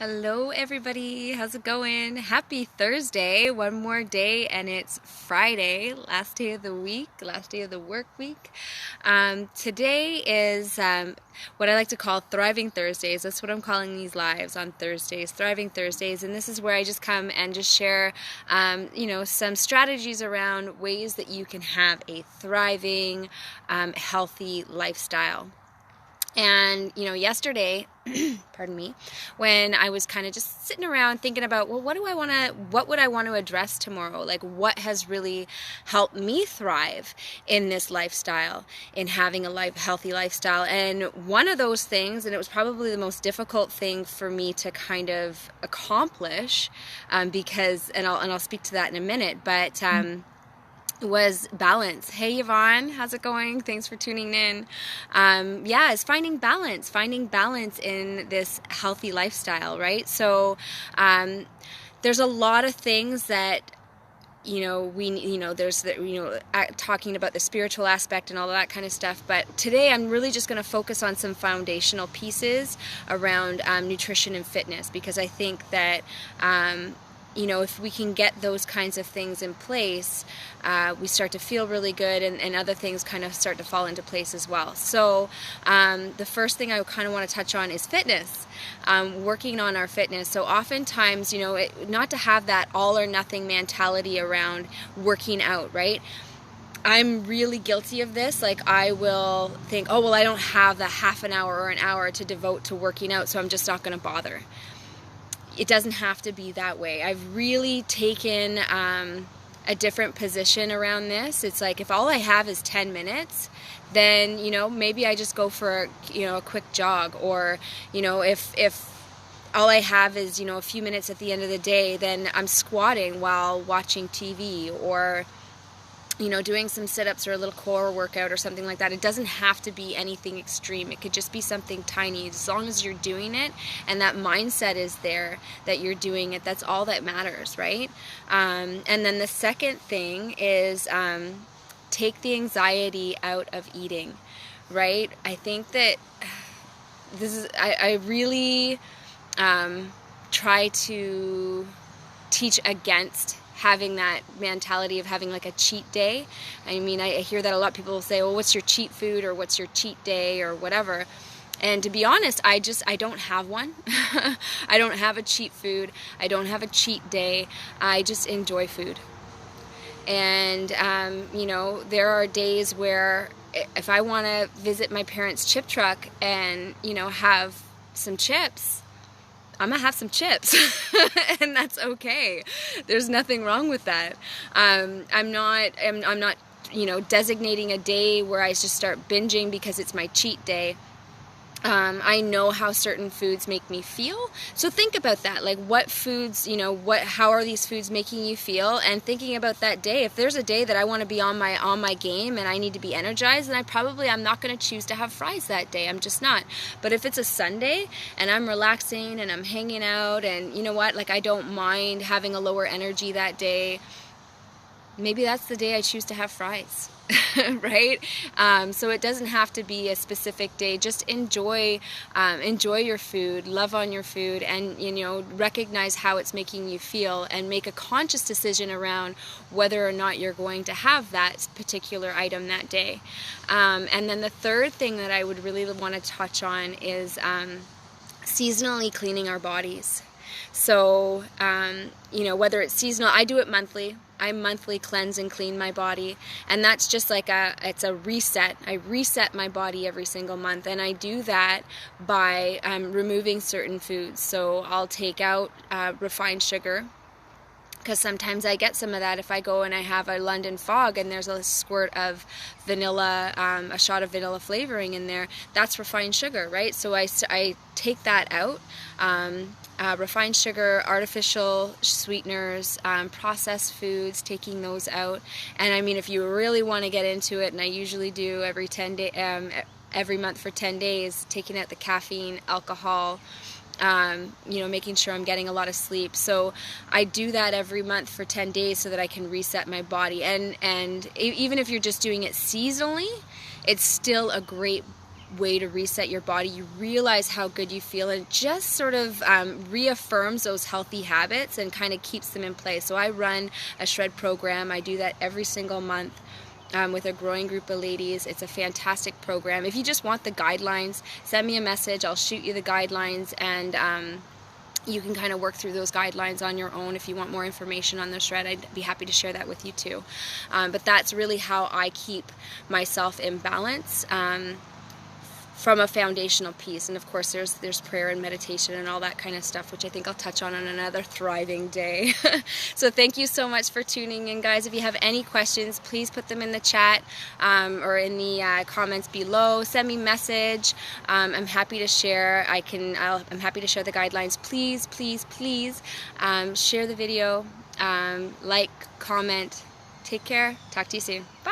Hello everybody, how's it going? Happy Thursday, one more day and it's Friday, last day of the week, last day of the work week. Today is what I like to call Thriving Thursdays. That's what I'm calling these lives on Thursdays, Thriving Thursdays. And this is where I just come and just share, some strategies around ways that you can have a thriving, healthy lifestyle. And, yesterday, pardon me, when I was kind of just sitting around thinking about, well, what would I want to address tomorrow? Like, what has really helped me thrive in this lifestyle, in having a healthy lifestyle? And one of those things, and it was probably the most difficult thing for me to kind of accomplish, and I'll speak to that in a minute, but, was balance. Hey Yvonne, how's it going? Thanks for tuning in. It's finding balance in this healthy lifestyle, right? So there's a lot of things that talking about the spiritual aspect and all of that kind of stuff. But today I'm really just going to focus on some foundational pieces around nutrition and fitness, because I think that if we can get those kinds of things in place, we start to feel really good, and other things kind of start to fall into place as well. So the first thing I kind of want to touch on is fitness, working on our fitness. So oftentimes, not to have that all or nothing mentality around working out, right? I'm really guilty of this. Like, I will think, oh, well, I don't have the half an hour or an hour to devote to working out, so I'm just not going to bother. It doesn't have to be that way. I've really taken a different position around this. It's like, if all I have is 10 minutes, then, maybe I just go for a quick jog. Or, if all I have is, a few minutes at the end of the day, then I'm squatting while watching TV, or doing some sit-ups or a little core workout or something like that. It doesn't have to be anything extreme. It could just be something tiny. As long as you're doing it and that mindset is there that you're doing it, that's all that matters, right? And then the second thing is take the anxiety out of eating, right? I think that I really try to teach against having that mentality of having like a cheat day. I mean, I hear that a lot. People will say, well, what's your cheat food, or what's your cheat day, or whatever. And to be honest, I don't have one. I don't have a cheat food. I don't have a cheat day. I just enjoy food. And, there are days where if I want to visit my parents' chip truck and, have some chips, I'm gonna have some chips, and that's okay. There's nothing wrong with that. I'm not, designating a day where I just start binging because it's my cheat day. I know how certain foods make me feel. So think about that. Like, what foods, how are these foods making you feel? And thinking about that day. If there's a day that I want to be on my game and I need to be energized, then I'm not going to choose to have fries that day. I'm just not. But if it's a Sunday and I'm relaxing and I'm hanging out, and I don't mind having a lower energy that day, maybe that's the day I choose to have fries. Right? So it doesn't have to be a specific day. Just enjoy your food, love on your food, and recognize how it's making you feel, and make a conscious decision around whether or not you're going to have that particular item that day. And then the third thing that I would really want to touch on is seasonally cleaning our bodies. So, whether it's seasonal, I do it monthly. I monthly cleanse and clean my body, and that's just like it's a reset. I reset my body every single month, and I do that by removing certain foods. So I'll take out refined sugar, because sometimes I get some of that if I go and I have a London Fog and there's a squirt of vanilla, a shot of vanilla flavoring in there. That's refined sugar, right? So I take that out. Refined sugar, artificial sweeteners, processed foods, taking those out. And I mean, if you really want to get into it, and I usually do every month for 10 days, taking out the caffeine, alcohol, making sure I'm getting a lot of sleep. So I do that every month for 10 days so that I can reset my body. And even if you're just doing it seasonally, it's still a great way to reset your body. You realize how good you feel, and it just sort of reaffirms those healthy habits and kind of keeps them in place. So I run a shred program. I do that every single month. With a growing group of ladies. It's a fantastic program. If you just want the guidelines, send me a message. I'll shoot you the guidelines, and you can kind of work through those guidelines on your own. If you want more information on the shred, I'd be happy to share that with you too. But that's really how I keep myself in balance from a foundational piece. And of course there's prayer and meditation and all that kind of stuff, which I think I'll touch on another thriving day. So thank you so much for tuning in, guys. If you have any questions, please put them in the chat or in the comments below. Send me a message. I'm happy to share. I'm happy to share the guidelines. Please, please, please share the video, like, comment. Take care. Talk to you soon. Bye.